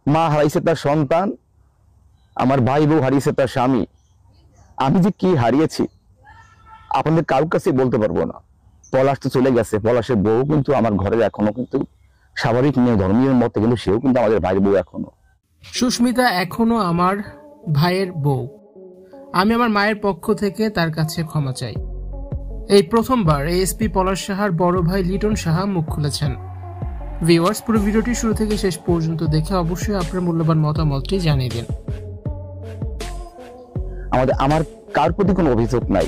মা হারাইছে তার সন্তান, আমার ভাই বউ হারিয়েছে তার স্বামী। আমি যে কি হারিয়েছি আপনাদের কারোর কাছে বলতে পারবো না। পলাশ তো চলে গেছে, পলাশের বউ কিন্তু আমার ঘরে এখনো কিন্তু স্বাভাবিক নিয়ে ধর্মীয় মতে কিন্তু সেও কিন্তু আমাদের ভাইয়ের বউ এখনো। সুস্মিতা এখনো আমার ভাইয়ের বউ। আমি আমার মায়ের পক্ষ থেকে তার কাছে ক্ষমা চাই। এই প্রথমবার এএসপি পলাশ সাহার বড় ভাই লিটন সাহা মুখ খুলেছেন। ভিউয়ার্স, পুরো ভিডিওটি শুরু থেকে শেষ পর্যন্ত দেখে অবশ্যই আপনার মূল্যবান মতামতটি জানিয়ে দিন। আমার কার প্রতি কোনো অভিযোগ নাই,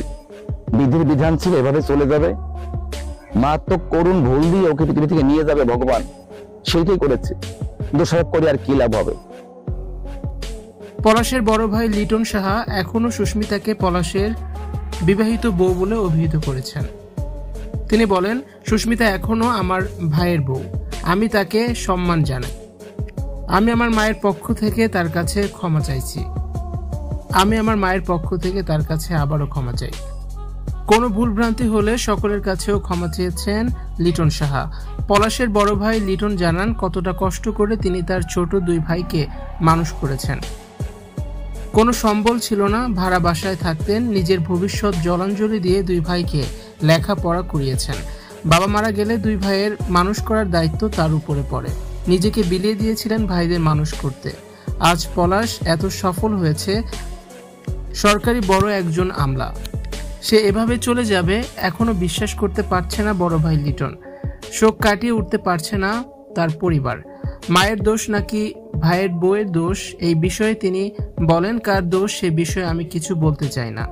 বিধির বিধান ছিল এভাবে চলে যাবে। মারাত্মক করুণ ভুল দিয়ে ওকে পৃথিবী থেকে নিয়ে যাবে ভগবান, সেইটাই করেছে। দোষারোপ করে আর কি লাভ হবে। পলাশের বড় ভাই লিটন সাহা এখনো সুস্মিতাকে পলাশের বিবাহিত বউ বলে অভিহিত করেছেন। তিনি বলেন, সুস্মিতা এখনো আমার ভাইয়ের বউ, আমি তাকে সম্মান জানাই। আমি আমার মায়ের পক্ষ থেকে তার কাছে ক্ষমা চাইছি। আমি আমার মায়ের পক্ষ থেকে তার কাছে আবারও ক্ষমা চাই। কোনো ভুলভ্রান্তি হলে সকলের কাছেও ক্ষমা চেয়েছেন লিটন সাহা। পলাশের বড় ভাই লিটন জানান কতটা কষ্ট করে তিনি তার ছোট দুই ভাইকে মানুষ করেছেন। কোনো সম্বল ছিল না, ভাড়া বাসায় থাকতেন। নিজের ভবিষ্যৎ জলাঞ্জলি দিয়ে দুই ভাইকে লেখাপড়া করিয়েছেন। বাবা মারা গেলে দুই ভাইয়ের মানুষ করার দায়িত্ব তার উপরে পড়ে। নিজেকে বিলিয়ে দিয়েছিলেন ভাইদের মানুষ করতে। আজ পলাশ এত সফল হয়েছে, সরকারি বড় একজন আমলা। সে এভাবে চলে যাবে এখনো বিশ্বাস করতে পারছে না বড় ভাই লিটন। শোক কাটিয়ে উঠতে পারছে না তার পরিবার। মায়ের দোষ নাকি ভাইয়ের বউয়ের দোষ, এই বিষয়ে তিনি বলেন, কার দোষ সে বিষয়ে আমি কিছু বলতে চাই না।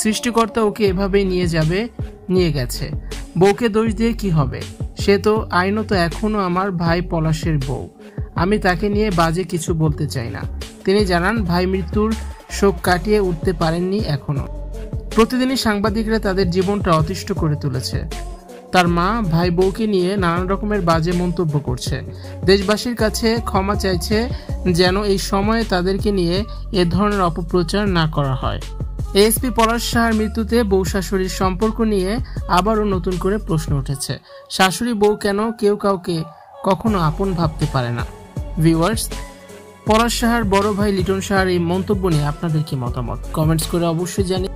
সৃষ্টিকর্তা ওকে এভাবেই নিয়ে গেছে। বউকে দোষ দিয়ে কি হবে? সে তো আইনত এখনো আমার ভাই পলাশের বউ। আমি তাকে নিয়ে বাজে কিছু বলতে চাই না। তিনি জানান, ভাই মৃত্যুর শোক কাটিয়ে উঠতে পারেননি এখনো। প্রতিদিনই সাংবাদিকরা তাদের জীবনটা অতিষ্ঠ করে তুলেছে। তার মা ভাই বউকে নিয়ে নানান রকমের বাজে মন্তব্য করছে। দেশবাসীর কাছে ক্ষমা চাইছে যেন এই সময়ে তাদেরকে নিয়ে এ ধরনের অপপ্রচার না করা হয়। এএসপি পলাশ সাহার মৃত্যুতে বউ শাশুড়ির সম্পর্ক নিয়ে আবারও নতুন করে প্রশ্ন উঠেছে। শাশুড়ি বউ কেন কেউ কাউকে কখনো আপন ভাবতে পারে না? ভিউয়ার্স, পলাশ সাহার বড় ভাই লিটন সাহার এই মন্তব্য নিয়ে আপনাদের কি মতামত? কমেন্টস করে অবশ্যই জানিয়ে